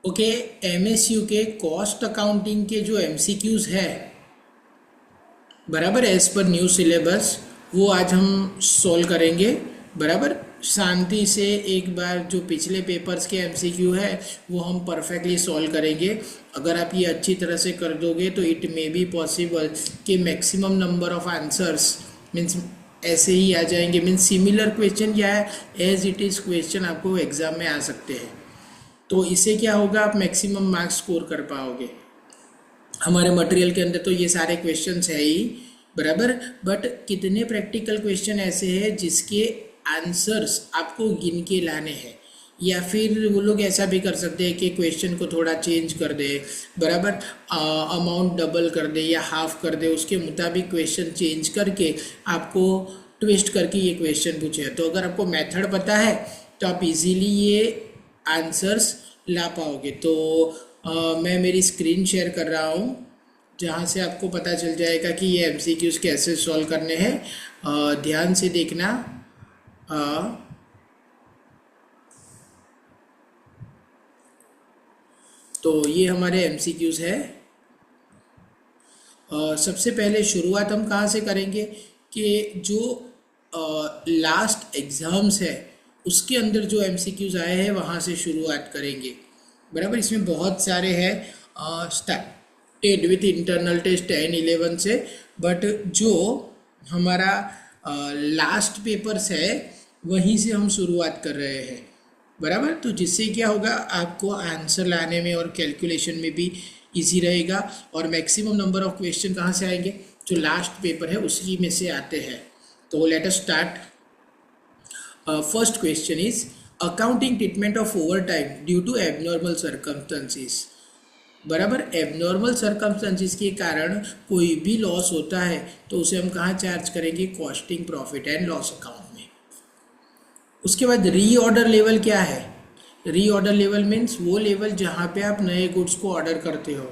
Okay, MSU के cost accounting के जो एमसीक्यूज है, बराबर, एज पर न्यू सिलेबस, वो आज हम सॉल्व करेंगे। बराबर, शांति से एक बार जो पिछले पेपर्स के एमसीक्यू है वो हम परफेक्टली सॉल्व करेंगे। अगर आप ये अच्छी तरह से कर दोगे तो इट मे बी पॉसिबल कि maximum number of answers means ऐसे ही आ जाएंगे, मीन्स सिमिलर क्वेश्चन या एज इट इज़ क्वेश्चन आपको एग्जाम में आ सकते हैं। तो इससे क्या होगा, आप मैक्सिमम मार्क्स स्कोर कर पाओगे। हमारे मटेरियल के अंदर तो ये सारे क्वेश्चंस है ही, बराबर, बट कितने प्रैक्टिकल क्वेश्चन ऐसे हैं जिसके आंसर्स आपको गिन के लाने हैं, या फिर वो लोग ऐसा भी कर सकते हैं कि क्वेश्चन को थोड़ा चेंज कर दे, बराबर, अमाउंट डबल कर दे या हाफ कर दे, उसके मुताबिक क्वेश्चन चेंज करके आपको ट्विस्ट करके ये क्वेश्चन पूछे। तो अगर आपको मेथड पता है तो आप इजीली ये आंसर्स ला पाओगे। तो मैं मेरी स्क्रीन शेयर कर रहा हूँ जहाँ से आपको पता चल जाएगा कि ये एमसीक्यूज कैसे सॉल्व करने हैं। ध्यान से देखना। तो ये हमारे एमसीक्यूज है। सबसे पहले शुरुआत हम कहाँ से करेंगे कि जो लास्ट एग्ज़ाम्स है उसके अंदर जो एमसीक्यूज आए हैं वहाँ से शुरुआत करेंगे। बराबर, इसमें बहुत सारे हैं स्टार्टेड विथ इंटरनल टेस्ट 10-11 से, बट जो हमारा लास्ट पेपर्स है वहीं से हम शुरुआत कर रहे हैं। बराबर, तो जिससे क्या होगा, आपको आंसर लाने में और कैलकुलेशन में भी इजी रहेगा, और मैक्सिमम नंबर ऑफ क्वेश्चन कहाँ से आएंगे, जो लास्ट पेपर है उसी में से आते हैं। तो let us start. First question is accounting treatment of over time due to abnormal circumstances. बराबर, एबनॉर्मल सर्कमस्टेंसेस के कारण कोई भी लॉस होता है तो उसे हम कहाँ चार्ज करेंगे, costing profit and loss account में। उसके बाद रीऑर्डर लेवल क्या है, रीऑर्डर लेवल मीन्स वो लेवल जहाँ पे आप नए गुड्स को ऑर्डर करते हो।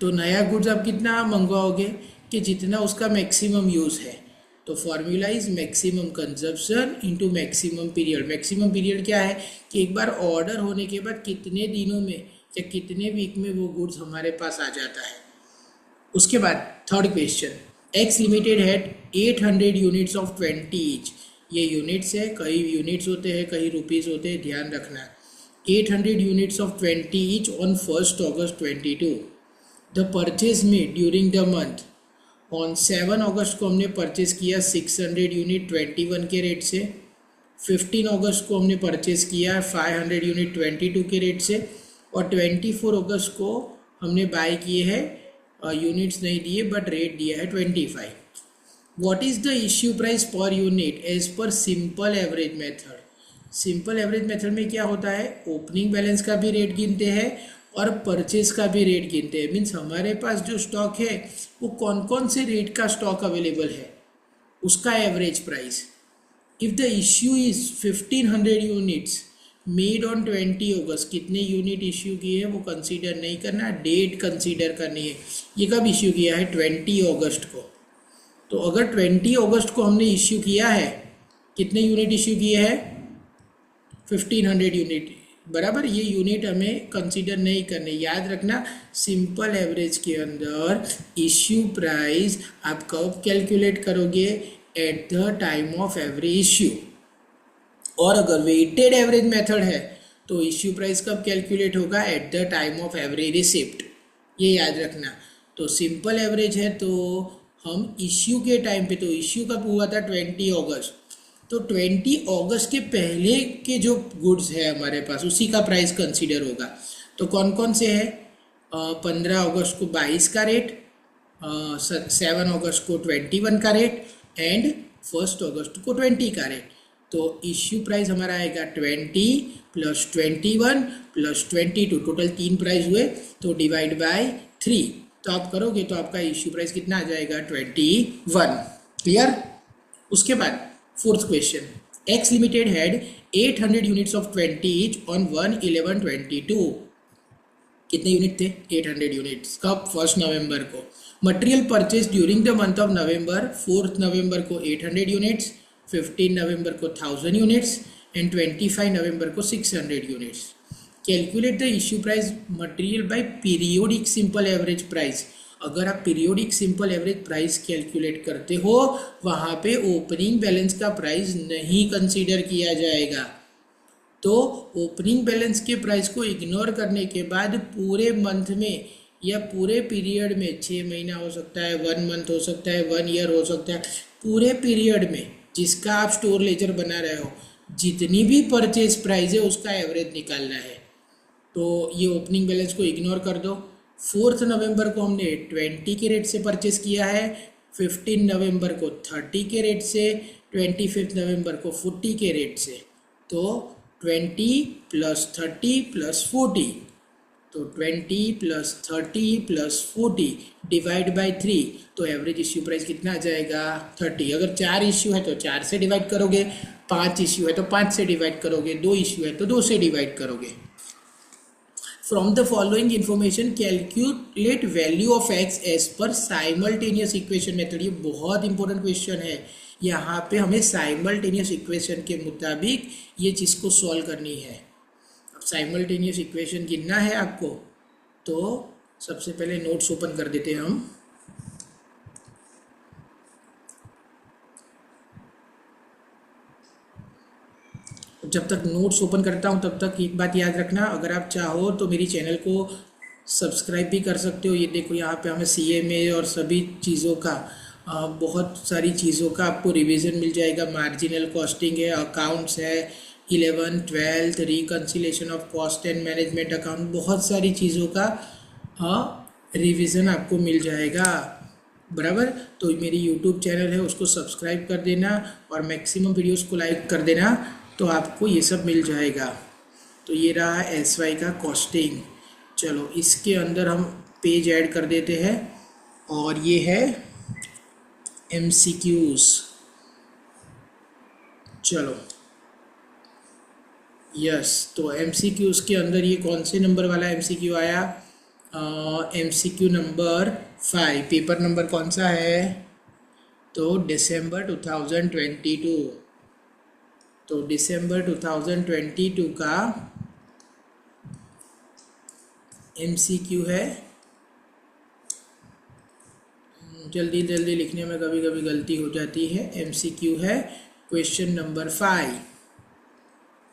तो नया गुड्स आप कितना मंगवाओगे कि जितना उसका मैक्सिमम यूज़ है। तो formula is maximum consumption into maximum period. Maximum period क्या है कि एक बार ऑर्डर होने के बाद कितने दिनों में या कितने वीक में वो गुड्स हमारे पास आ जाता है। उसके बाद third question, x limited had 800 units of 20 each. ये यूनिट्स है, कई यूनिट्स होते हैं कई रुपीज़ होते हैं, ध्यान रखना। 800 units of 20 each on 1 August 22। The purchase made during the month, on 7 अगस्त को हमने परचेज किया 600 यूनिट 21 के रेट से। 15 अगस्त को हमने परचेज किया 500 यूनिट 22 के रेट से, और 24 अगस्त को हमने बाय किए हैं, यूनिट्स नहीं दिए बट रेट दिया है 25। What is the issue price per unit as per simple average method. Simple average method में क्या होता है, ओपनिंग बैलेंस का भी रेट गिनते हैं और परचेज का भी रेट गिनते हैं। मीन्स हमारे पास जो स्टॉक है वो कौन कौन से रेट का स्टॉक अवेलेबल है, उसका average price. If the issue is 1500 units made on 20 अगस्त, कितने यूनिट इश्यू किए हैं वो कंसीडर नहीं करना, डेट कंसीडर करनी है। ये कब इश्यू किया है, 20 अगस्त को। तो अगर 20 अगस्त को हमने इश्यू किया है, कितने यूनिट इश्यू किए हैं, 1500 यूनिट। बराबर, ये यूनिट हमें कंसीडर नहीं करने। याद रखना, सिंपल एवरेज के अंदर इश्यू प्राइस आप कब कैलकुलेट करोगे, at the time of every issue. और अगर वेटेड एवरेज मेथड है तो इश्यू प्राइस कब कैलकुलेट होगा, at the time of every receipt. ये याद रखना। तो सिंपल एवरेज है तो हम इश्यू के टाइम पे, तो इश्यू कब हुआ था, 20 अगस्त, तो 20 अगस्त के पहले के जो गुड्स है हमारे पास उसी का प्राइस कंसीडर होगा। तो कौन कौन से है, 15 अगस्त को 22 का रेट, 7 अगस्त को 21 का रेट एंड 1 अगस्त को 20 का रेट। तो इश्यू प्राइस हमारा आएगा 20 + 21 + 22, टोटल 3 प्राइस हुए, तो डिवाइड बाय 3। तो आप करोगे तो आपका इश्यू प्राइस कितना आ जाएगा, 21। क्लियर। उसके बाद fourth question, x limited had 800 units of 20 each on 1/11/22। कितने यूनिट थे, 800 यूनिट्स। कब, 1 नवंबर को। Material purchase during the month of November, 4 नवंबर को 800 यूनिट्स, 15 नवंबर को 1000 यूनिट्स एंड 25 नवंबर को 600 units. Calculate the issue price material by periodic simple average price. अगर आप periodic simple average price calculate करते हो वहाँ पे ओपनिंग बैलेंस का प्राइस नहीं कंसीडर किया जाएगा। तो ओपनिंग बैलेंस के प्राइस को इग्नोर करने के बाद पूरे मंथ में या पूरे पीरियड में, 6 महीना हो सकता है, 1 मंथ हो सकता है, 1 ईयर हो सकता है, पूरे पीरियड में जिसका आप स्टोर लेजर बना रहे हो जितनी भी परचेज प्राइस है उसका एवरेज निकालना है। तो ये ओपनिंग बैलेंस को इग्नोर कर दो। 4 नवंबर को हमने 20 के रेट से परचेस किया है, 15 नवंबर को 30 के रेट से, 25 नवंबर को 40 के रेट से। तो 20 + 30 + 40, तो 20 + 30 + 40 डिवाइड बाय 3, तो एवरेज इश्यू प्राइस कितना आ जाएगा 30। अगर 4 इश्यू है तो 4 से डिवाइड करोगे, 5 इश्यू है तो 5 से डिवाइड करोगे, 2 इश्यू है तो 2 से डिवाइड करोगे। From the following information calculate value of x as per simultaneous equation method. ये बहुत इंपॉर्टेंट क्वेश्चन है। यहाँ पे हमें साइमल्टेनियस इक्वेशन के मुताबिक ये चीज़ को सॉल्व करनी है। अब साइमल्टेनियस इक्वेशन गिनना है आपको, तो सबसे पहले नोट्स ओपन कर देते हैं हम। जब तक नोट्स ओपन करता हूँ तब तक एक बात याद रखना, अगर आप चाहो तो मेरी चैनल को सब्सक्राइब भी कर सकते हो। ये देखो यहाँ पे हमें CMA और सभी चीज़ों का बहुत सारी चीज़ों का आपको रिवीजन मिल जाएगा। मार्जिनल कॉस्टिंग है, अकाउंट्स है, 11th 12th reconciliation of cost and management account, बहुत सारी चीज़ों का रिवीजन आपको मिल जाएगा। बराबर। तो मेरी यूट्यूब चैनल है उसको सब्सक्राइब कर देना और मैक्सिमम वीडियोस को लाइक कर देना, तो आपको ये सब मिल जाएगा। तो ये रहा SY का कॉस्टिंग। चलो इसके अंदर हम पेज ऐड कर देते हैं और ये है MCQs। चलो यस, तो MCQs के अंदर ये कौन से नंबर वाला MCQ आया? MCQ number 5। पेपर नंबर कौन सा है? तो दिसंबर 2022। तो दिसंबर 2022 का MCQ है। जल्दी जल्दी लिखने में कभी कभी गलती हो जाती है। MCQ है क्वेश्चन नंबर 5।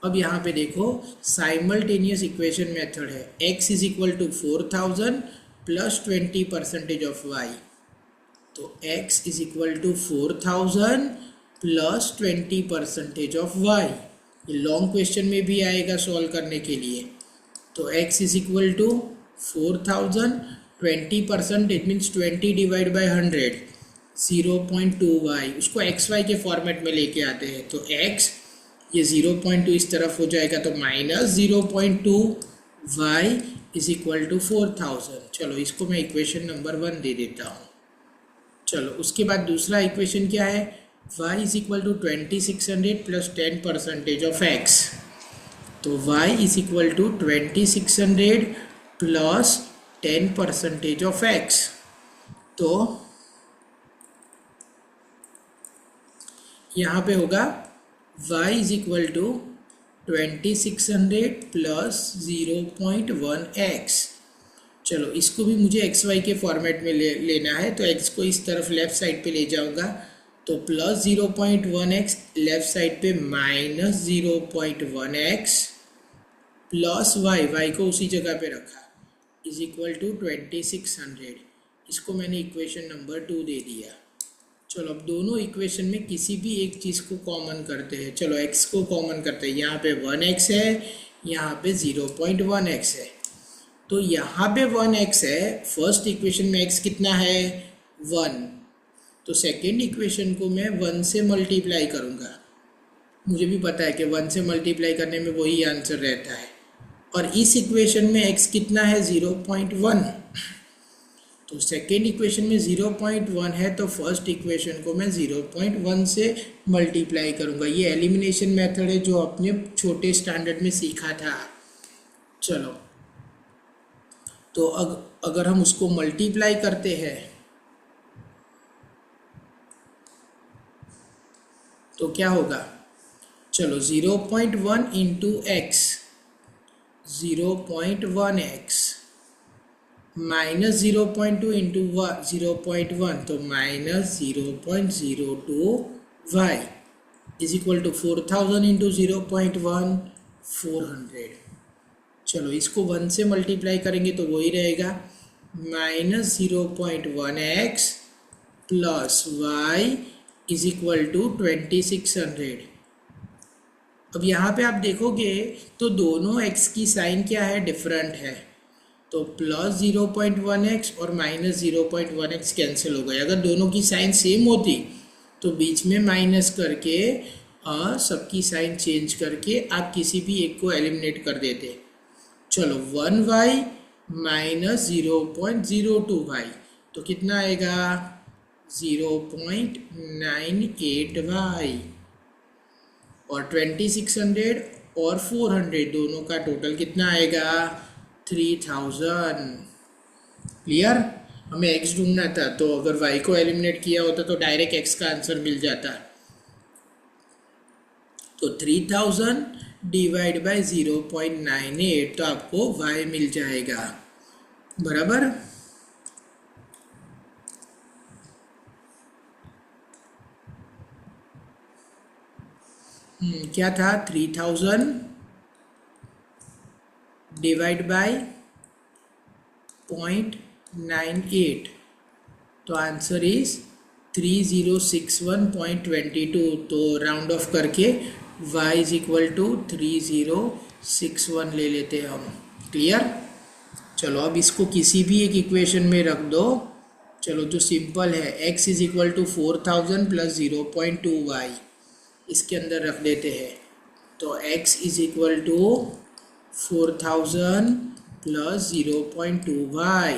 अब यहाँ पे देखो साइमल्टेनियस इक्वेशन मेथड है। x = 4000 + 20% of y। तो x = 4000 + 20% ऑफ y। ये लॉन्ग क्वेश्चन में भी आएगा सॉल्व करने के लिए। तो x = 4000, 20% it means 20 divide by 100, 0.2y। उसको xy के फॉर्मेट में लेके आते हैं। तो x ये 0.2 इस तरफ हो जाएगा, तो -0.2y = 4000। चलो इसको मैं इक्वेशन नंबर 1 दे देता हूँ। चलो उसके बाद दूसरा इक्वेशन क्या है? y = 2600 + 10% of x। तो y = 2600 + 10% ऑफ x। तो यहाँ पे होगा y = 2600 + 0.1x। चलो इसको भी मुझे xy के फॉर्मेट में लेना है, तो x को इस तरफ लेफ़्ट साइड पे ले जाऊंगा, तो +0.1x, लेफ़्ट साइड पे -0.1x प्लस y को उसी जगह पे रखा, = 2600। इसको मैंने इक्वेशन नंबर 2 दे दिया। चलो अब दोनों इक्वेशन में किसी भी एक चीज़ को कॉमन करते हैं। चलो x को कॉमन करते हैं। यहाँ पे 1x है, यहाँ पे 0.1x है। तो यहाँ पे 1x है, फर्स्ट इक्वेशन में x कितना है? 1। तो सेकेंड इक्वेशन को मैं 1 से मल्टीप्लाई करूँगा। मुझे भी पता है कि 1 से मल्टीप्लाई करने में वही आंसर रहता है। और इस इक्वेशन में x कितना है? 0.1। तो सेकेंड इक्वेशन में 0.1 है, तो फर्स्ट इक्वेशन को मैं 0.1 से मल्टीप्लाई करूँगा। ये एलिमिनेशन मेथड है जो अपने छोटे स्टैंडर्ड में सीखा था। चलो तो अगर हम उसको मल्टीप्लाई करते हैं तो क्या होगा? चलो 0.1 × x 0.1x माइनस 0.2 इंटू 0.1 तो minus 0.02 y is equal to 4000 into 0.1 400। चलो इसको 1 से मल्टीप्लाई करेंगे तो वही रहेगा minus 0.1x plus y is equal to 2600। अब यहाँ पे आप देखोगे तो दोनों x की साइन क्या है, डिफरेंट है, तो प्लस 0.1x और माइनस 0.1x कैंसिल हो गए। अगर दोनों की साइन सेम होती तो बीच में माइनस करके सबकी साइन चेंज करके आप किसी भी एक को एलिमिनेट कर देते। चलो 1y माइनस 0.02y तो कितना आएगा 0.98y और 2600 और 400 दोनों का टोटल कितना आएगा 3000। क्लियर? हमें x ढूंढना था तो अगर y को एलिमिनेट किया होता तो डायरेक्ट x का आंसर मिल जाता। तो 3000 डिवाइड बाय 0.98 तो आपको y मिल जाएगा, बराबर। क्या था 3000 डिवाइड बाय 0.98 तो आंसर इज 3061.22। तो राउंड ऑफ करके y इज इक्वल टू 3061 ले लेते हैं हम। क्लियर? चलो अब इसको किसी भी एक इक्वेशन में रख दो। चलो जो सिंपल है x is equal to 4000 plus 0.2y इसके अंदर रख देते हैं। तो x is equal to 4000 plus 0.2y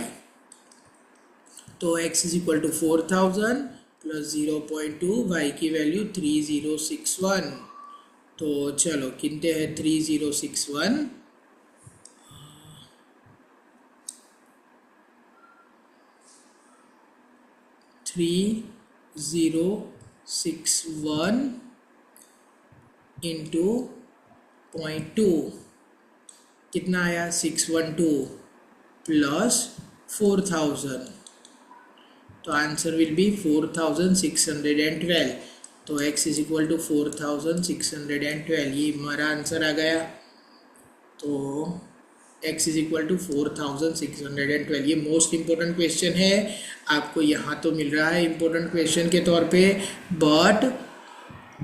तो x is equal to 4000 plus 0.2 y की वैल्यू 3061। तो चलो कितने हैं 3061 3061 इंटू 0.2 कितना आया 612 प्लस 4000 तो आंसर विल बी 4612। तो x इज इक्वल टू 4612 ये हमारा आंसर आ गया। तो x इज इक्वल टू 4612 ये मोस्ट इम्पोर्टेंट क्वेश्चन है। आपको यहाँ तो मिल रहा है इम्पोर्टेंट क्वेश्चन के तौर पे, बट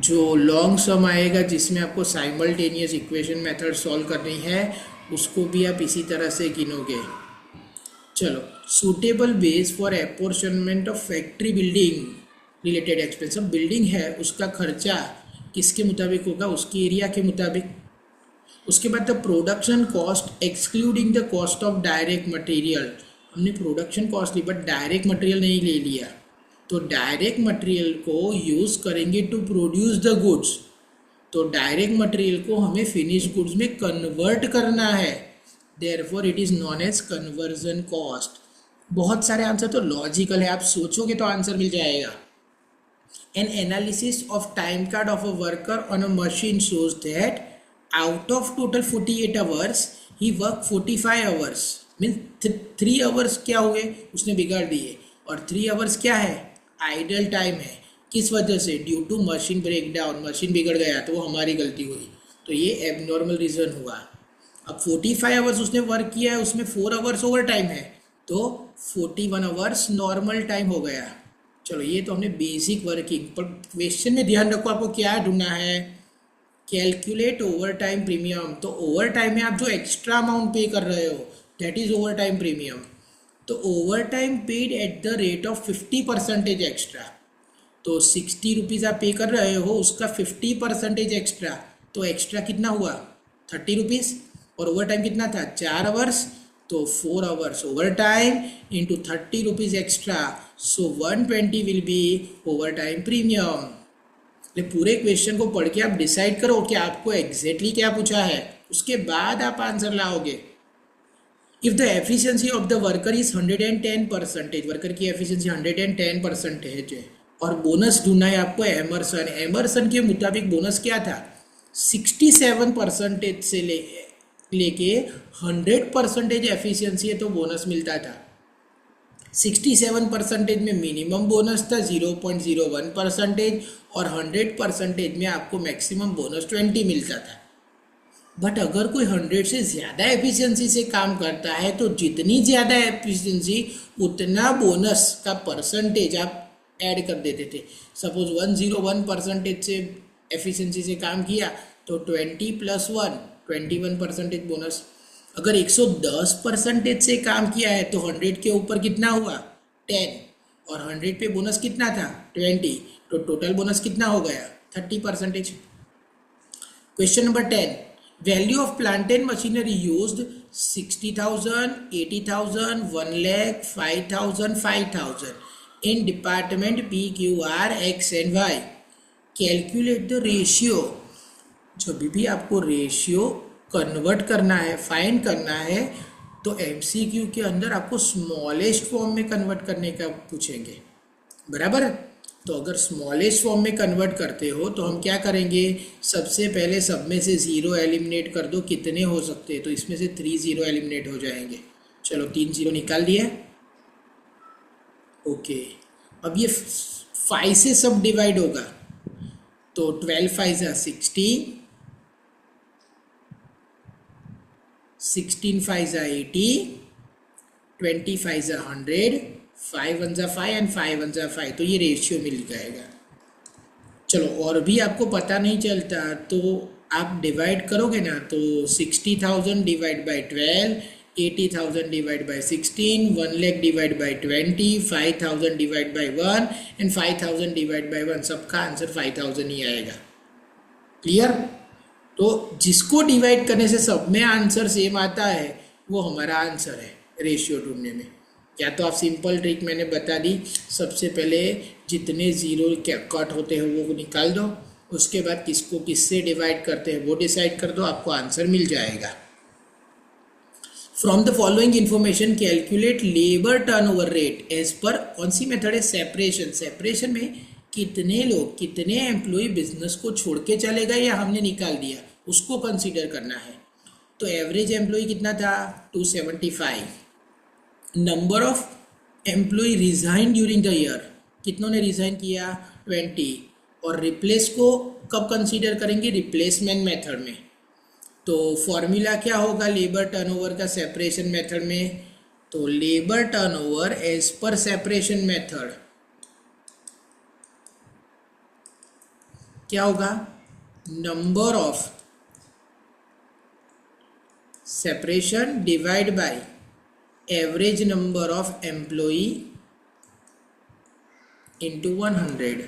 जो लॉन्ग सम आएगा जिसमें आपको साइमल्टेनियस इक्वेशन मेथड सॉल्व करनी है उसको भी आप इसी तरह से गिनोगे। चलो suitable base for apportionment of factory building related expense. अब बिल्डिंग है उसका खर्चा किसके मुताबिक होगा, उसकी एरिया के मुताबिक। उसके बाद the production cost excluding the cost of direct material. हमने प्रोडक्शन कॉस्ट ली बट डायरेक्ट मटेरियल नहीं ले लिया, तो डायरेक्ट मटेरियल को यूज़ करेंगे टू प्रोड्यूस द गुड्स। तो डायरेक्ट मटेरियल को हमें फिनिश गुड्स में कन्वर्ट करना है, therefore it is known as conversion cost. बहुत सारे आंसर तो लॉजिकल है, आप सोचोगे तो आंसर मिल जाएगा। N analysis of time card of a worker on a machine shows that out of total 48 hours he work 45 hours mean 3 hours क्या हुए उसने बिगाड़ दिए, और 3 आवर्स क्या है आइडल टाइम है। किस वजह से, due to machine break down, machine बिगड़ गया तो वो हमारी गलती हुई, तो ये एबनॉर्मल रीज़न हुआ। अब 45 आवर्स उसने वर्क किया है, उसमें 4 आवर्स ओवर टाइम है, तो 41 आवर्स नॉर्मल टाइम हो गया। चलो ये तो हमने बेसिक वर्किंग, पर क्वेश्चन में ध्यान रखो आपको क्या ढूंढना है, कैलकुलेट ओवर टाइम प्रीमियम। तो ओवर टाइम में आप जो एक्स्ट्रा अमाउंट पे कर रहे हो that is overtime premium. तो overtime paid at the rate of 50% extra, तो 60 रुपीज़ आप पे कर रहे हो, उसका 50% एक्स्ट्रा, तो एक्स्ट्रा कितना हुआ 30 रुपीज़, और ओवर टाइम कितना था 4 आवर्स, तो 4 hours over time into 30 rupees extra, so 120 will be over time premium. पूरे क्वेश्चन को पढ़ के आप डिसाइड करो कि आपको एग्जैक्टली क्या पूछा है, उसके बाद आप आंसर लाओगे। If the efficiency of the worker is 110%, worker की एफिशिएंसी 110% है, और बोनस ढूंढना है आपको एमरसन। एमरसन के मुताबिक बोनस क्या था 67% से ले लेके 100% एफिशिएंसी है तो बोनस मिलता था। 67% में मिनिमम बोनस था 0.01%, और 100% में आपको मैक्सिमम बोनस 20 मिलता था। बट अगर कोई 100 से ज़्यादा एफिशिएंसी से काम करता है तो जितनी ज़्यादा एफिशिएंसी उतना बोनस का परसेंटेज आप ऐड कर देते थे। सपोज 101% से एफिशिएंसी से काम किया तो 20 + 1 21% बोनस। अगर 110% से काम किया है तो 100 के ऊपर कितना हुआ 10, और 100 पे बोनस कितना था 20, तो टोटल बोनस कितना हो गया 30%। Question number 10, value of plant and machinery used 60,000, 80,000, 1 lakh, 5,000, 5,000 in department P Q R X and Y. Calculate the ratio. जब भी आपको रेशियो कन्वर्ट करना है, फाइंड करना है, तो एमसीक्यू के अंदर आपको स्मॉलेस्ट फॉर्म में कन्वर्ट करने का पूछेंगे, बराबर। तो अगर स्मॉलेस्ट फॉर्म में कन्वर्ट करते हो तो हम क्या करेंगे, सबसे पहले सब में से 0 एलिमिनेट कर दो। कितने हो सकते हैं, तो इसमें से 3 0 एलिमिनेट हो जाएंगे। चलो 3 0 निकाल दिया। ओके, अब ये 5 से सब डिवाइड होगा तो 12 5 60, 16 5 80, 20 5 100, 5 1 5 एंड 5 1 5, तो ये रेशियो मिल जाएगा। चलो और भी आपको पता नहीं चलता तो आप डिवाइड करोगे ना, तो 60,000 divide by 12, 80,000 divide by 16, 1 lakh divide by 20, 5,000 divide by 1 and 5,000 divide by 1, सबका आंसर 5,000 ही आएगा। क्लियर। तो जिसको डिवाइड करने से सब में आंसर सेम आता है वो हमारा आंसर है रेशियो ढूंढने में। या तो आप सिंपल ट्रिक मैंने बता दी, सबसे पहले जितने ज़ीरो कट होते हैं वो निकाल दो, उसके बाद किसको किससे डिवाइड करते हैं वो डिसाइड कर दो, आपको आंसर मिल जाएगा। From the following information calculate labour turnover rate as per, कौन सी मेथड है, सेपरेशन। सेपरेशन में कितने लोग, कितने एम्प्लॉय बिजनेस को छोड़ के चले गए या हमने निकाल दिया, उसको कंसीडर करना है। तो एवरेज एम्प्लॉय कितना था 275। Number of employee resign during the year, कितनों ने रिजाइन किया 20। और रिप्लेस को कब कंसीडर करेंगे, रिप्लेसमेंट मेथड में। तो फॉर्मूला क्या होगा लेबर टर्नओवर का सेपरेशन मेथड में, तो labour turnover as per separation method क्या होगा, number of separation divide by average number of employee into 100।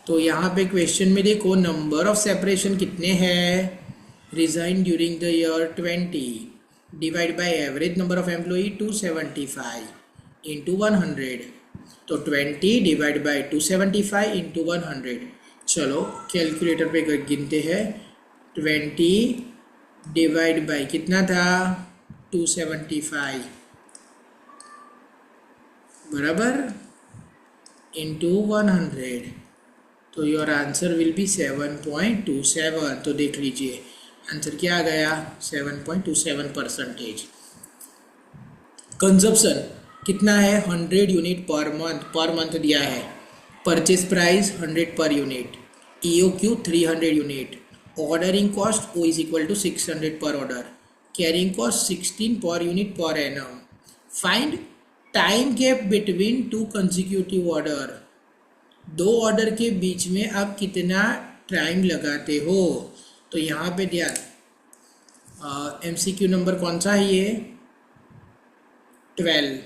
तो यहाँ पे क्वेश्चन में देखो नंबर ऑफ सेपरेशन कितने हैं, resign during the year 20 divide by average number of employee 275 into 100। तो 20 डिवाइड बाय 275 इंटू 100। चलो कैलकुलेटर पे गिनते हैं, 20 डिवाइड बाय कितना था 275 बराबर इंटू 100। तो योर आंसर विल बी 7.27। तो देख लीजिए आंसर क्या आ गया 7.27%। कंजप्शन कितना है 100 यूनिट पर मंथ दिया है। परचेज प्राइस 100 पर unit, EOQ 300 unit, ordering cost O is equal to 600 पर order, carrying cost 16 per unit per annum. Find time gap between 2 consecutive order, 2 order के बीच में आप कितना टाइम लगाते हो। तो यहाँ पे ध्यान, MCQ नंबर कौन सा है ये 12।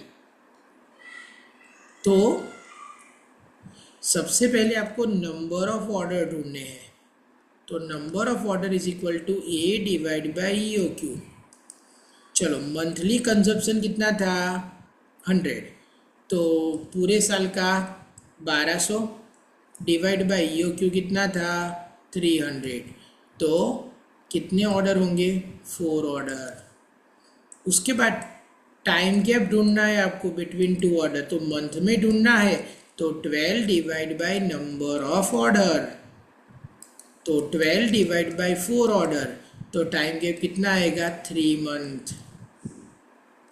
तो सबसे पहले आपको नंबर ऑफ ऑर्डर ढूंढने हैं, तो number of order is equal to A divide by EOQ। चलो मंथली कंजप्शन कितना था 100, तो पूरे साल का 1200 डिवाइड बाई EOQ कितना था 300। तो कितने ऑर्डर होंगे 4 ऑर्डर। उसके बाद टाइम गैप ढूंढना है आपको बिटवीन 2 ऑर्डर, तो मंथ में ढूंढना है, तो 12 divide by number of order, तो 12 डिवाइड बाई 4 ऑर्डर, तो टाइम गैप कितना आएगा 3 मंथ।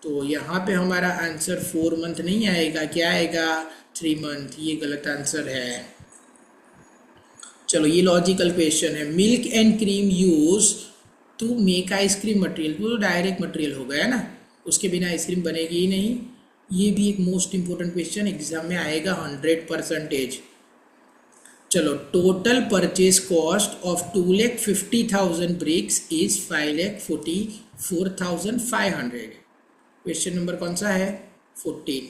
तो यहाँ पे हमारा आंसर 4 मंथ नहीं आएगा, क्या आएगा 3 मंथ। ये गलत आंसर है। चलो ये लॉजिकल क्वेश्चन है। Milk and cream use to make ice cream material, तो डायरेक्ट मटेरियल हो गया ना, उसके बिना आइसक्रीम बनेगी ही नहीं। ये भी एक मोस्ट इंपॉर्टेंट क्वेश्चन एग्जाम में आएगा 100%। चलो total purchase cost of 2,50,000 bricks is 5,44,500। Question number कौन सा है 14।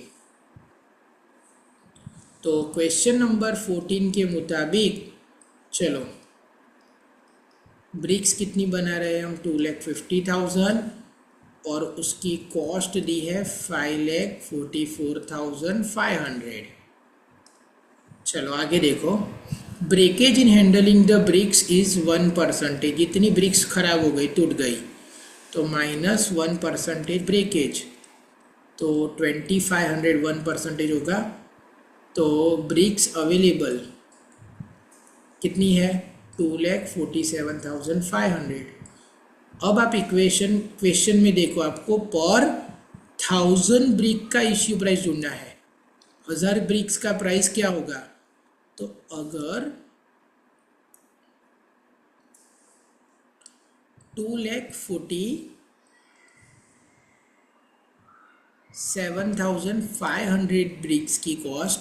तो क्वेश्चन नंबर 14 के मुताबिक चलो ब्रिक्स कितनी बना रहे हैं हम 2,50,000 और उसकी कॉस्ट दी है 5,44,500। चलो आगे देखो। Breakage in handling the bricks is 1%। इतनी ब्रिक्स खराब हो गई, टूट गई, तो -1% ब्रेकेज, तो 2,500 1% होगा। तो ब्रिक्स अवेलेबल कितनी है 2,47,500। अब आप क्वेश्चन में देखो, आपको पर 1000 ब्रिक का इश्यू प्राइस ढूंढना है। 1000 ब्रिक्स का प्राइस क्या होगा, तो अगर 2,47,500 ब्रिक्स की कॉस्ट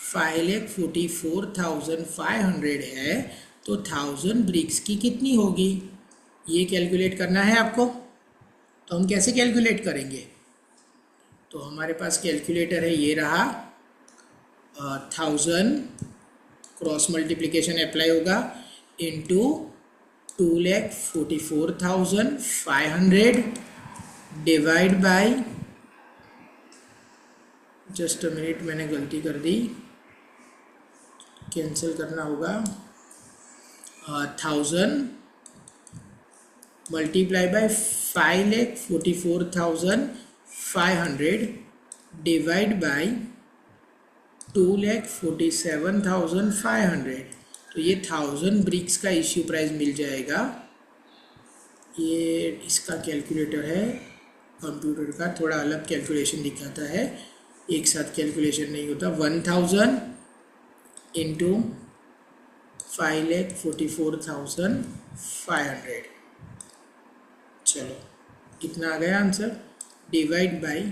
5,44,500 है, तो 1000 ब्रिक्स की कितनी होगी, ये कैलकुलेट करना है आपको। तो हम कैसे कैलकुलेट करेंगे, तो हमारे पास कैलकुलेटर है, ये रहा। 1000 क्रॉस मल्टीप्लिकेशन अप्लाई होगा into 2,44,500 divide by, just a minute मैंने गलती कर दी, कैंसिल करना होगा। 1000 मल्टीप्लाई बाय 5,44,500 डिवाइड बाय 2,47,500। तो ये 1000 ब्रिक्स का इश्यू प्राइस मिल जाएगा। ये इसका कैलकुलेटर है, कंप्यूटर का थोड़ा अलग कैलकुलेशन दिखाता है, एक साथ कैलकुलेशन नहीं होता। 1000 इंटू 5,44,500, चलो कितना आ गया आंसर, डिवाइड बाई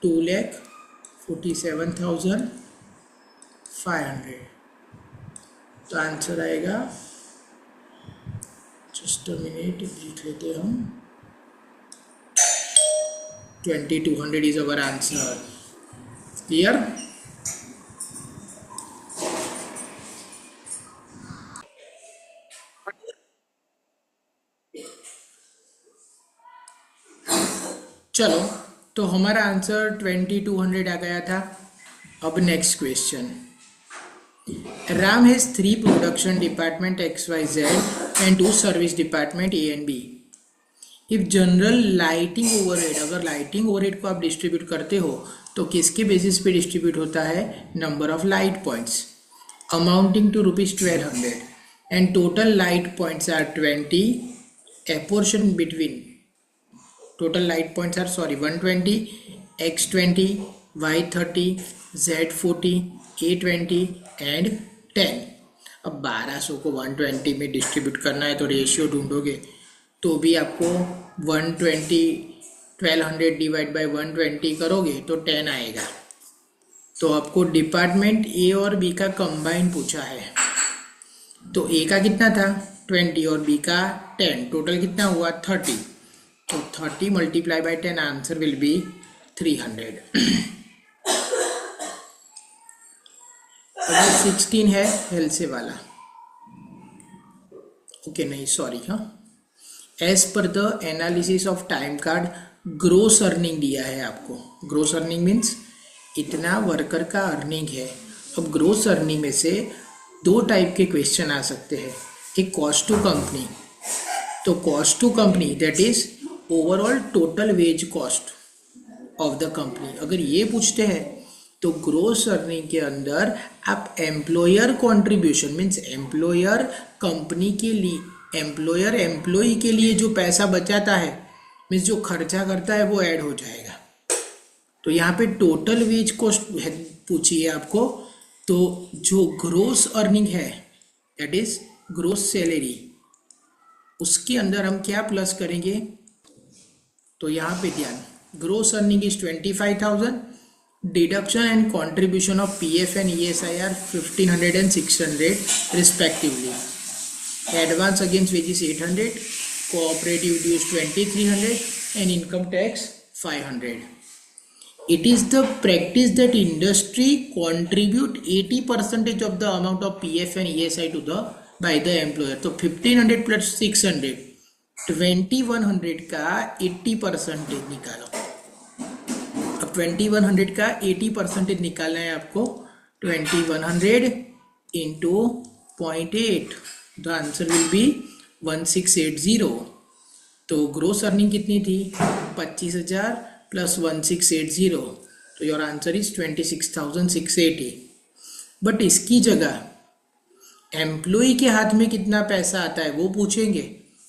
2,47,500, तो आंसर आएगा, जस्ट अ मिनट लिख लेते हैं हम, 2,200 इज अवर आंसर। क्लियर। चलो तो हमारा आंसर 2,200 आ गया था। अब next question. RAM has 3 production department XYZ and 2 service department A and B. If general lighting overhead, अगर लाइटिंग ओवरहेड को आप डिस्ट्रीब्यूट करते हो तो किसके बेसिस पे डिस्ट्रीब्यूट होता है, number of light points amounting to ₹1,200 and total light points are 20, apportion between total light points are 120, X20, Y30, Z40, A20 and 10। अब 1200 को 120 में डिस्ट्रीब्यूट करना है तो रेशियो ढूंढोगे तो भी आपको 1200 डिवाइड बाय 120 करोगे तो 10 आएगा। तो आपको डिपार्टमेंट ए और बी का कंबाइन पूछा है, तो ए का कितना था 20 और बी का 10, टोटल कितना हुआ 30। तो 30 multiply by 10, answer will be 300। अगर 16 है हेल से वाला, ओके नहीं सॉरी, हाँ, as per the analysis of time card gross earning दिया है आपको। ग्रोस अर्निंग मीन्स इतना वर्कर का अर्निंग है। अब ग्रोस अर्निंग में से 2 टाइप के क्वेश्चन आ सकते हैं, एक कॉस्ट टू कंपनी, तो cost to company that is overall total wage cost of the company, अगर ये पूछते हैं तो ग्रोस अर्निंग के अंदर आप employer contribution means employer company के लिए एम्प्लॉयर एम्प्लॉय के लिए जो पैसा बचाता है मीन्स जो खर्चा करता है वो ऐड हो जाएगा। तो यहाँ पे टोटल वेज कॉस्ट पूछी है आपको, तो जो ग्रोस अर्निंग है दैट इज ग्रोस सैलरी, उसके अंदर हम क्या प्लस करेंगे, तो यहाँ पे ध्यान, gross earning is 25,000, deduction and contribution of PF and ESI are 1,500 and 600 respectively, advance against wages 800, cooperative dues 2,300 and income tax 500. It is the practice that industry contribute 80% of the amount of PF and ESI to the by the employer. तो 1,500 plus 600 2,100 का 80% निकालो। अब 2,100 का 80% निकालना है आपको, 2,100 into 0.8, the answer will be 1,680. तो gross earning कितनी थी, 25,000 प्लस 1,680, तो योर आंसर इज 26,680. बट इसकी जगह एम्प्लॉय के हाथ में कितना पैसा आता है वो पूछेंगे,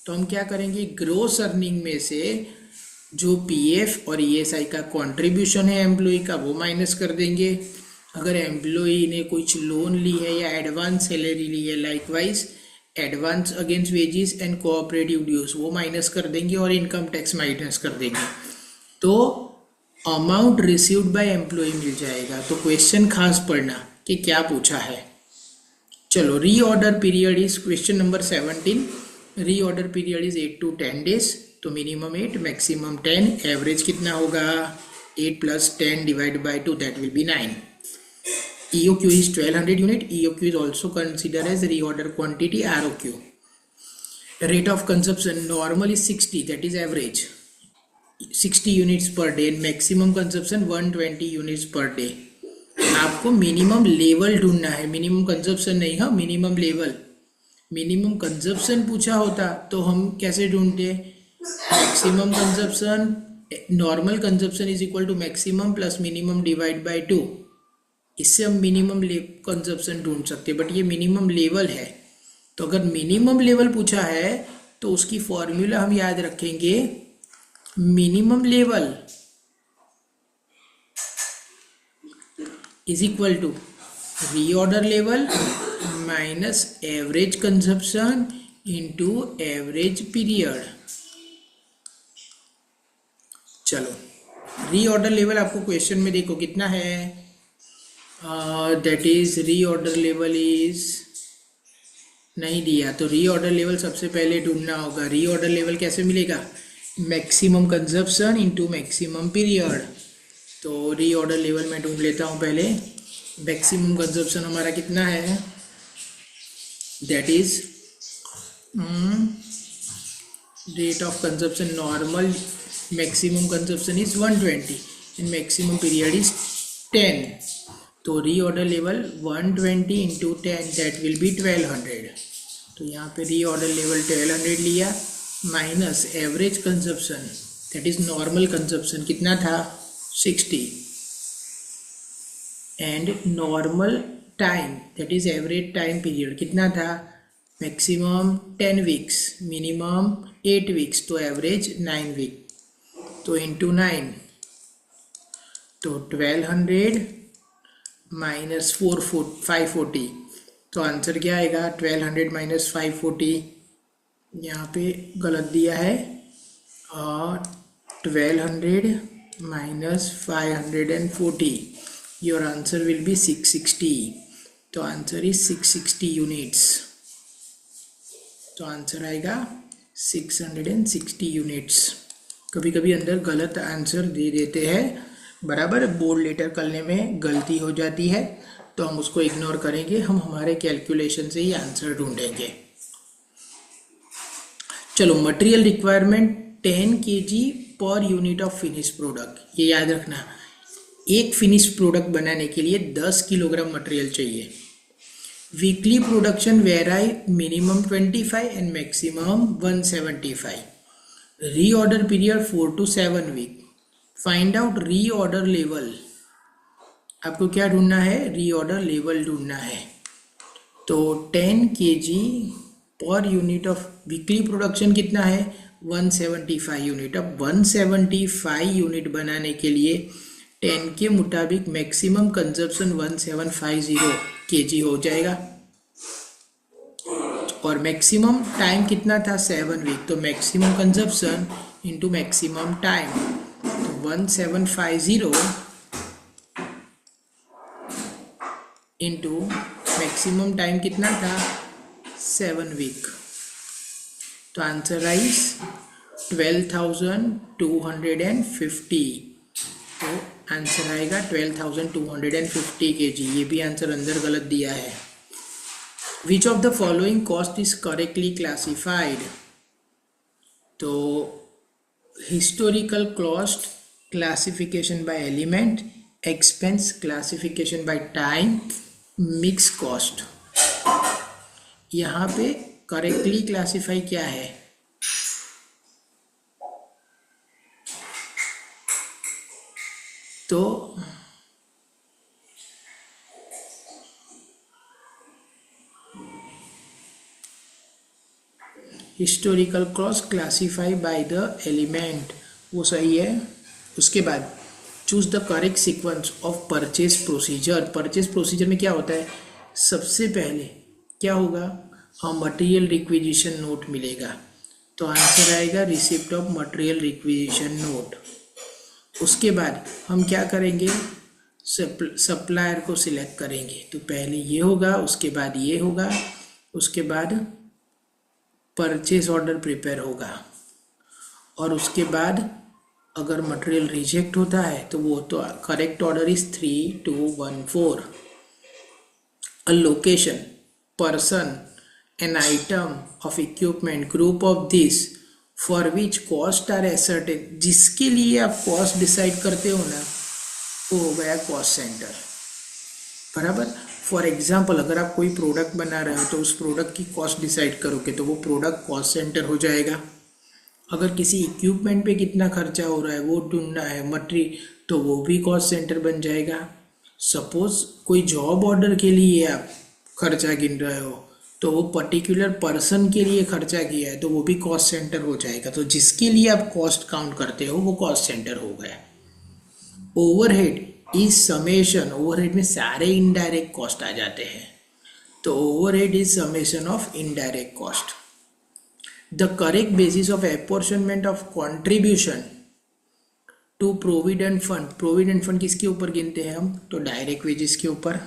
तो हम क्या करेंगे, ग्रोस अर्निंग में से जो PF और ESI का कंट्रीब्यूशन है एम्प्लॉय का वो माइनस कर देंगे। अगर एम्प्लॉय ने कुछ लोन ली है या एडवांस सैलरी ली है, likewise advance against wages and cooperative dues वो माइनस कर देंगे और इनकम टैक्स माइनस कर देंगे, तो अमाउंट रिसीव्ड बाय एम्प्लॉय मिल जाएगा। तो क्वेश्चन खास पढ़ना कि क्या पूछा है। चलो, reorder period is question number 17, reorder period is 8 to 10 days, तो मिनिमम 8 मैक्सिमम 10, एवरेज कितना होगा, 8 plus 10 divided by 2, that will be 9. EOQ is 1,200 unit. EOQ is also considered as reorder quantity, ROQ. Rate of consumption normal is 60, that is average, 60 units per day, and maximum consumption 120 units per day. आपको minimum level ढूंढना है, minimum consumption नहीं, हाँ minimum level. Minimum consumption पूछा होता तो हम कैसे ढूंढते, maximum consumption, normal consumption is equal to maximum plus minimum divide by 2, इससे हम मिनिमम कंजप्शन ढूंढ सकते हैं। बट ये मिनिमम लेवल है, तो अगर मिनिमम लेवल पूछा है तो उसकी फॉर्मूला हम याद रखेंगे, minimum level is equal to reorder level minus average consumption into average period. चलो, रीऑर्डर लेवल आपको क्वेश्चन में देखो कितना है, that is reorder level is नहीं दिया, तो रीऑर्डर लेवल सबसे पहले ढूंढना होगा। रीऑर्डर लेवल कैसे मिलेगा, maximum consumption into maximum period. तो रीऑर्डर लेवल मैं ढूंढ लेता हूँ पहले। मैक्सिमम कंजप्शन हमारा कितना है, that is rate of consumption normal, maximum consumption is 120 and maximum period is 10, तो reorder level 120 into 10 that will be 1,200। तो यहाँ पे रीऑर्डर लेवल 1,200 लिया, minus average consumption that is normal consumption कितना था 60, and normal time that is average time period कितना था, maximum 10 weeks, minimum 8 weeks, तो एवरेज 9 week, तो इंटू 9, तो 1,200 माइनस 540, तो आंसर क्या आएगा, 1,200 माइनस 540, यहाँ पे गलत दिया है, 1,200 minus 540, your answer will be 660, तो आंसर इज 660 यूनिट्स, तो आंसर आएगा 660 यूनिट्स। कभी कभी अंदर गलत आंसर दे देते हैं, बराबर, बोर्ड लेटर करने में गलती हो जाती है, तो हम उसको इग्नोर करेंगे, हम हमारे कैलकुलेशन से ही आंसर ढूंढेंगे। चलो, material requirement 10 kg per unit of finish product, ये याद रखना, एक फिनिश प्रोडक्ट बनाने के लिए 10 किलोग्राम मटेरियल चाहिए। Weekly production वेराई minimum 25 and maximum 175, reorder period 4 to 7 week, find out reorder level. आपको क्या ढूंढना है, रीऑर्डर लेवल ढूंढना है। तो 10 kg per unit of weekly production कितना है, 175 यूनिट। अब 175 यूनिट बनाने के लिए 10 के मुताबिक मैक्सिमम कंजप्शन 1750 kg हो जाएगा। और मैक्सिमम टाइम कितना था, 7 वीक। तो maximum consumption into maximum time, तो 1750 इंटू मैक्सिमम टाइम कितना था, 7 वीक। तो आंसर आइज 12,250। तो आंसर आएगा 12,250 kg। ये भी आंसर अंदर गलत दिया है। Which of the following cost is correctly classified. तो historical cost classification by element, expense classification by time, mix cost. यहाँ पे करेक्टली क्लासिफाई क्या है, तो historical cost classify by the element, वो सही है। उसके बाद choose the correct sequence of purchase procedure. Purchase procedure में क्या होता है, सबसे पहले क्या होगा, हाँ मटेरियल रिक्विजिशन नोट मिलेगा। तो आंसर आएगा receipt of material requisition note. उसके बाद हम क्या करेंगे, सप्लायर को सिलेक्ट करेंगे। तो पहले ये होगा, उसके बाद ये होगा, उसके बाद परचेज ऑर्डर प्रिपेयर होगा, और उसके बाद अगर मटेरियल रिजेक्ट होता है तो वो तो correct order is 3214। A location, person, an item of equipment, group of this for which cost are ascertain, जिसके लिए आप कॉस्ट डिसाइड करते हो ना, वो हो गया कॉस्ट सेंटर। बराबर। फॉर एग्जाम्पल अगर आप कोई प्रोडक्ट बना रहे हो तो उस प्रोडक्ट की कॉस्ट डिसाइड करोगे तो वो प्रोडक्ट कॉस्ट सेंटर हो जाएगा। अगर किसी इक्विपमेंट पे कितना खर्चा हो रहा है वो ढूंढना है, मटेरियल, तो वो भी कॉस्ट सेंटर बन जाएगा। सपोज कोई जॉब ऑर्डर के लिए आप खर्चा गिन रहे हो तो वो पर्टिकुलर पर्सन के लिए खर्चा किया है तो वो भी कॉस्ट सेंटर हो जाएगा। तो जिसके लिए आप कॉस्ट काउंट करते हो वो कॉस्ट सेंटर हो गया। ओवरहेड इज समेशन, ओवरहेड में सारे इनडायरेक्ट कॉस्ट आ जाते हैं, तो overhead is summation of indirect cost. The correct basis of apportionment of contribution to provident fund, provident fund किसके ऊपर गिनते हैं हम, तो डायरेक्ट वेजेस के ऊपर।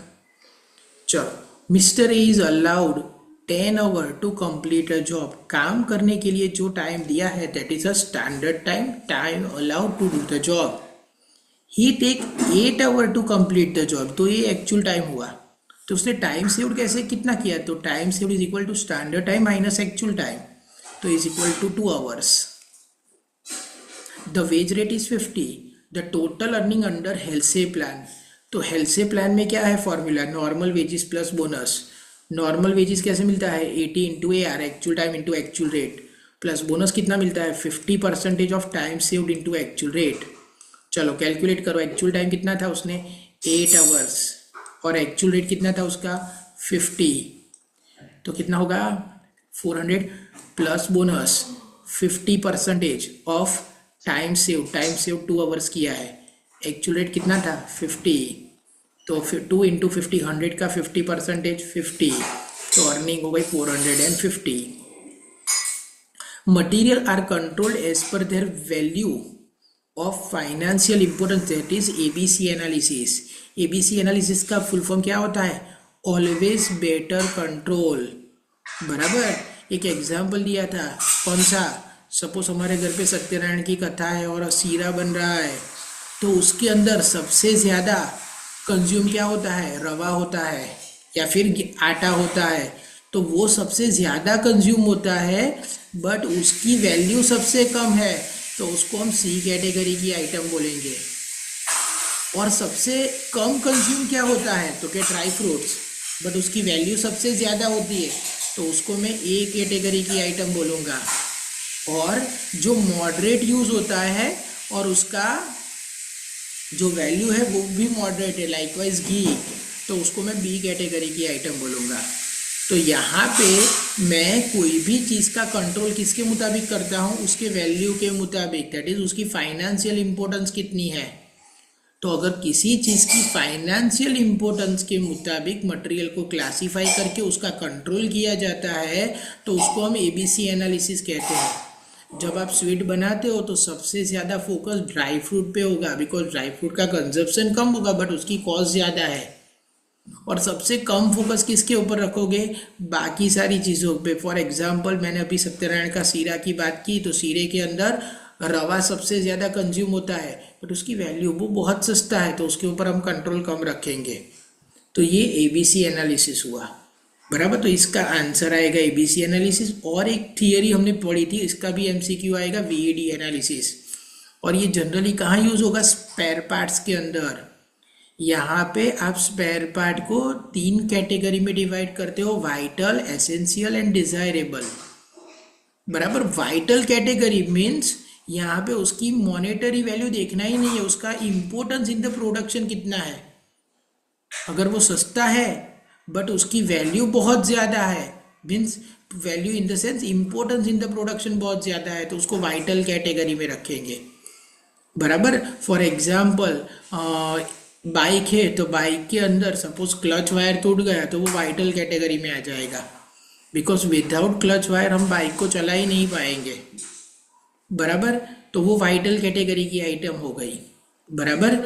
चलो, mister A is allowed 10 hour to complete a job, काम करने के लिए जो टाइम दिया है that is a standard time, time allowed to do the job. He take 8 hour to complete the job, तो ये एक्चुअल टाइम हुआ। तो उसने टाइम सेव्ड कैसे कितना किया, तो time saved is equal to standard time minus actual time, तो is equal to 2 hours. The wage rate is 50, the total earning under Halsey plan, तो हेल्से प्लान में क्या है formula, normal wages plus bonus. Normal wages कैसे मिलता है, 80 into AR, actual time into actual rate, plus bonus कितना मिलता है 50% of time saved into actual rate. चलो कैलकुलेट करो, एक्चुअल टाइम कितना था उसने 8 आवर्स और एक्चुअल रेट कितना था उसका 50, तो कितना होगा 400 plus bonus 50% of time save 2 hours किया है, एक्चुअल रेट कितना था 50, तो 2 इंटू 50, 100 का 50% 50, तो अर्निंग हो गई 450। Material are controlled as per their value of financial importance, that is ABC analysis. ABC analysis का फुल फॉर्म क्या होता है, ऑलवेज बेटर कंट्रोल। बराबर। एक एग्जाम्पल दिया था, कौन सा, सपोज हमारे घर पे सत्यनारायण की कथा है और सीरा बन रहा है, तो उसके अंदर सबसे ज़्यादा कंज्यूम क्या होता है, रवा होता है या फिर आटा होता है, तो वो सबसे ज़्यादा कंज्यूम होता है बट उसकी वैल्यू सबसे कम है, तो उसको हम C कैटेगरी की आइटम बोलेंगे। और सबसे कम कंज्यूम क्या होता है, तो क्या ड्राई फ्रूट्स, बट उसकी वैल्यू सबसे ज़्यादा होती है, तो उसको मैं A कैटेगरी की आइटम बोलूँगा। और जो मॉडरेट यूज़ होता है और उसका जो वैल्यू है वो भी मॉडरेट है, लाइकवाइज घी, तो उसको मैं बी कैटेगरी की आइटम बोलूँगा। तो यहाँ पे मैं कोई भी चीज़ का कंट्रोल किसके मुताबिक करता हूँ, उसके वैल्यू के मुताबिक, दैट इज उसकी फाइनेंशियल इंपॉर्टेंस कितनी है। तो अगर किसी चीज़ की फाइनेंशियल इंपॉर्टेंस के मुताबिक मटेरियल को क्लासिफाई करके उसका कंट्रोल किया जाता है तो उसको हम एबीसी एनालिसिस कहते हैं। जब आप स्वीट बनाते हो तो सबसे ज़्यादा फोकस ड्राई फ्रूट पे होगा, बिकॉज ड्राई फ्रूट का कंजप्शन कम होगा बट उसकी कॉस्ट ज़्यादा है। और सबसे कम फोकस किसके ऊपर रखोगे, बाकी सारी चीज़ों पे। फॉर एग्जांपल मैंने अभी सत्यनारायण का सीरा की बात की, तो सीरे के अंदर रवा सबसे ज़्यादा कंज्यूम होता है बट उसकी वैल्यू वो बहुत सस्ता है, तो उसके ऊपर हम कंट्रोल कम रखेंगे। तो ये एबीसी एनालिसिस हुआ, बराबर। तो इसका आंसर आएगा एबीसी एनालिसिस। और एक थियरी हमने पढ़ी थी, इसका भी एमसीक्यू आएगा, वीएडी एनालिसिस। और ये जनरली कहाँ यूज होगा, स्पेयर पार्ट्स के अंदर। यहाँ पे आप स्पेयर पार्ट को 3 कैटेगरी में डिवाइड करते हो, वाइटल, एसेंशियल एंड डिजायरेबल, बराबर। वाइटल कैटेगरी मीन्स यहाँ पे उसकी मॉनेटरी वैल्यू देखना ही नहीं है, उसका इम्पोर्टेंस इन द प्रोडक्शन कितना है। अगर वो सस्ता है बट उसकी वैल्यू बहुत ज़्यादा है, means value in the sense importance in the production बहुत ज़्यादा है, तो उसको वाइटल कैटेगरी में रखेंगे, बराबर। फॉर एग्जाम्पल बाइक है, तो बाइक के अंदर सपोज क्लच वायर टूट गया तो वो वाइटल कैटेगरी में आ जाएगा, बिकॉज विदाउट क्लच वायर हम बाइक को चला ही नहीं पाएंगे, बराबर। तो वो वाइटल कैटेगरी की आइटम हो गई, बराबर।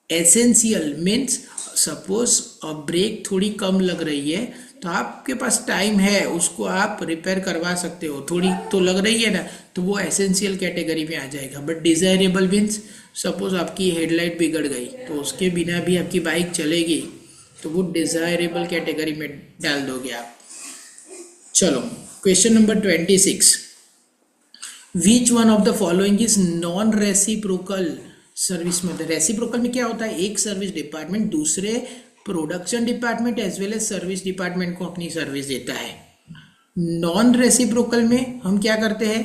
एसेंशियल मीन्स सपोज ब्रेक थोड़ी कम लग रही है तो आपके पास टाइम है, उसको आप रिपेयर करवा सकते हो, थोड़ी तो लग रही है ना, तो वो एसेंशियल कैटेगरी में आ जाएगा। बट डिजायरेबल मीन्स सपोज आपकी हेडलाइट बिगड़ गई तो उसके बिना भी आपकी बाइक चलेगी, तो वो डिजायरेबल कैटेगरी में डाल दोगे आप। चलो question number 26, which one of the following is non reciprocal service method. Reciprocal में क्या होता है, एक सर्विस डिपार्टमेंट दूसरे production department as well as service department को अपनी सर्विस देता है। नॉन रेसिप्रोकल में हम क्या करते हैं,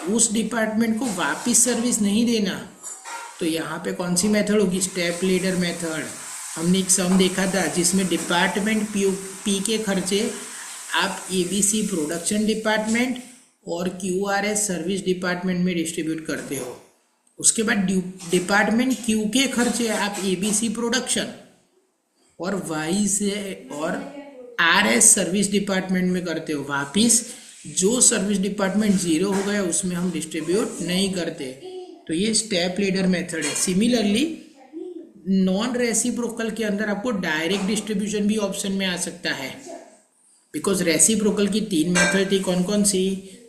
उस डिपार्टमेंट को वापस सर्विस नहीं देना। तो यहाँ पे कौन सी मेथड होगी, स्टेप लीडर मेथड। हमने एक सम देखा था जिसमें डिपार्टमेंट पी के खर्चे आप एबीसी प्रोडक्शन डिपार्टमेंट और क्यूआरएस सर्विस डिपार्टमेंट में डिस्ट्रीब्यूट करते हो। उसके बाद डिपार्टमेंट क्यू के खर्चे आप एबीसी प्रोडक्शन और वाई से और आरएस सर्विस डिपार्टमेंट में करते हो। वापिस जो सर्विस डिपार्टमेंट जीरो हो गया उसमें हम डिस्ट्रीब्यूट नहीं करते। तो ये स्टेप लीडर मेथड है। सिमिलरली नॉन रेसिप्रोकल के अंदर आपको डायरेक्ट डिस्ट्रीब्यूशन भी ऑप्शन में आ सकता है, बिकॉज रेसिप्रोकल की 3 मेथड थी, कौन कौन सी,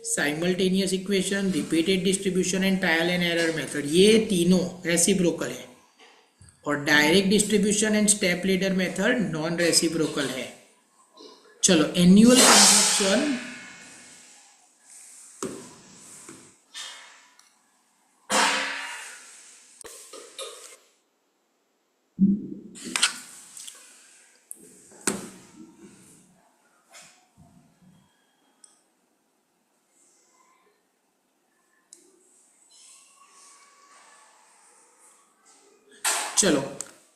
simultaneous equation, repeated distribution and trial and error method, ये तीनों रेसिप्रोकल है। और direct distribution and step ladder method non reciprocal है। चलो एनुअल कंजप्शन, चलो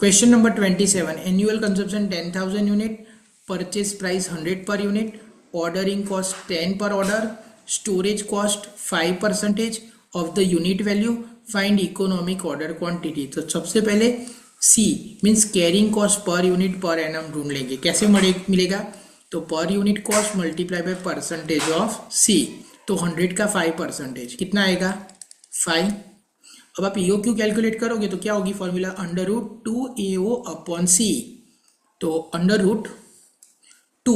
question number 27, annual consumption 10,000 unit, purchase price 100 पर unit, ordering cost 10 per order, storage cost 5% of the unit value, find economic order quantity. तो सबसे पहले C means carrying cost per unit per annum ढूंढ लेंगे। कैसे मिलेगा, तो per unit cost multiply by percentage of C, तो 100 का 5% कितना आएगा 5। अब आप ईओ क्यू कैलकुलेट करोगे तो क्या होगी फॉर्मूला, √2AO अपॉन सी। तो √2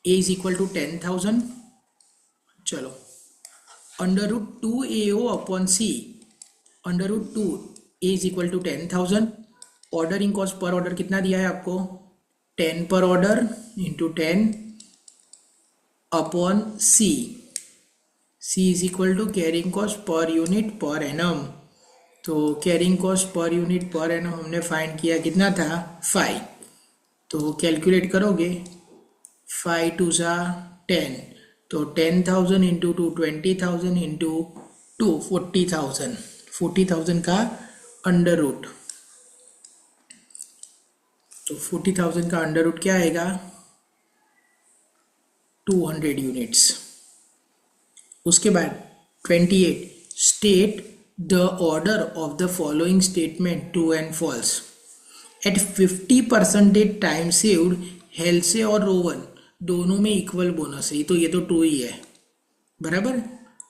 A इज इक्वल टू 10,000, चलो √2AO upon C, √2 A is equal to 10,000। Ordering cost per order कितना दिया है आपको, 10 per order into 10 upon C, C is equal to carrying cost per unit per annum. तो carrying cost per unit per annum हमने find किया, कितना था 5। तो कैलकुलेट करोगे 5 2 10, तो 10,000 इंटू 2 20,000 इंटू 2 40,000, 40,000 का अंडर रूट, तो 40,000 का अंडर रूट क्या आएगा, 200 यूनिट्स। उसके बाद 28, state the order of the following statement true and false at 50% time saved. Halsey और रोवन दोनों में इक्वल बोनस है, तो ये तो ट्रू ही है, बराबर।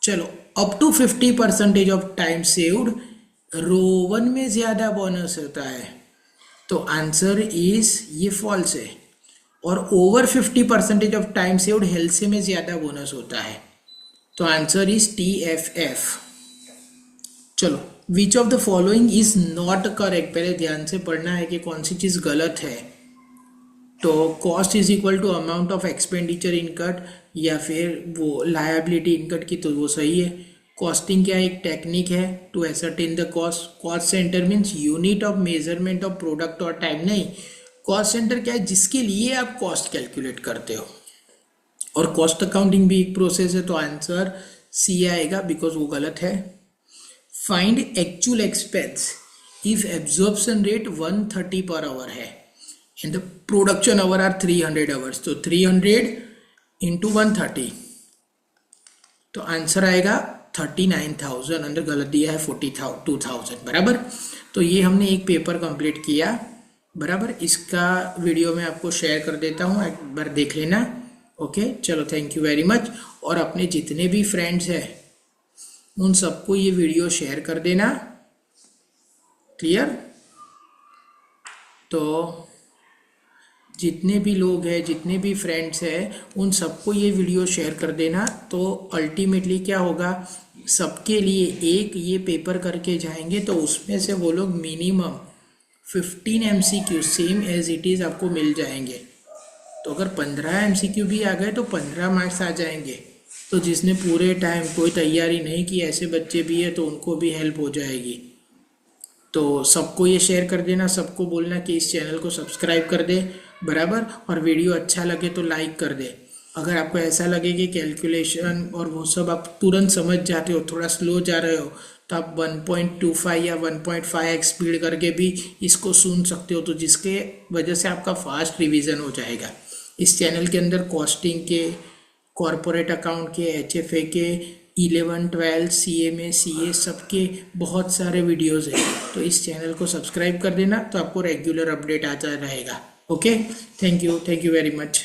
चलो, up to 50% of time saved, Rowan में ज्यादा बोनस होता है, तो आंसर इज ये फॉल्स है। और ओवर 50% ऑफ टाइम सेव्ड, हेल्से में ज्यादा बोनस होता है, तो आंसर इज TFF। चलो, विच of the following is not correct, पहले ध्यान से पढ़ना है कि कौन सी चीज गलत है। तो cost is equal to amount of expenditure incurred, या फिर वो लायबिलिटी इनकट की, तो वो सही है। कॉस्टिंग क्या एक टेक्निक है to ascertain the cost. Cost centre means unit of measurement of product और टाइम, नहीं। कॉस्ट सेंटर क्या है, जिसके लिए आप कॉस्ट कैलकुलेट करते हो। और कॉस्ट अकाउंटिंग भी एक प्रोसेस है, तो आंसर सी आएगा, बिकॉज वो गलत है। Find actual expense if absorption rate 130 per hour है and the production hour are 300 hours, तो 300 इंटू 130, तो आंसर आएगा 39,000। अंदर गलत दिया है 42,000, बराबर। तो ये हमने एक पेपर कंप्लीट किया, बराबर। इसका वीडियो मैं आपको शेयर कर देता हूँ, एक बार देख लेना। ओके, चलो, थैंक यू वेरी मच। और अपने जितने भी फ्रेंड्स हैं उन सबको ये वीडियो शेयर कर देना, क्लियर। तो जितने भी लोग हैं, जितने भी फ्रेंड्स हैं, उन सबको ये वीडियो शेयर कर देना। तो अल्टीमेटली क्या होगा, सबके लिए एक ये पेपर करके जाएंगे, तो उसमें से वो लोग minimum 15 MCQ same as it is आपको मिल जाएंगे। तो अगर 15 MCQ भी आ गए तो 15 मार्क्स आ जाएंगे। तो जिसने पूरे टाइम कोई तैयारी नहीं की, ऐसे बच्चे भी है, तो उनको भी हेल्प हो जाएगी। तो सबको ये शेयर कर देना, सबको बोलना कि इस चैनल को सब्सक्राइब कर दे, बराबर। और वीडियो अच्छा लगे तो लाइक कर दे। अगर आपको ऐसा लगे कि कैलकुलेशन और वो सब आप तुरंत समझ जाते हो, थोड़ा स्लो जा रहे हो, तो आप 1.25 या 1.5x स्पीड करके भी इसको सुन सकते हो, तो जिसके वजह से आपका फास्ट रिवीजन हो जाएगा। इस चैनल के अंदर कॉस्टिंग के, कॉरपोरेट अकाउंट के, HFA के, 11, 12, CMA, CA सबके बहुत सारे वीडियोस हैं। तो इस चैनल को सब्सक्राइब कर देना, तो आपको रेगुलर अपडेट आता रहेगा। Okay, thank you very much.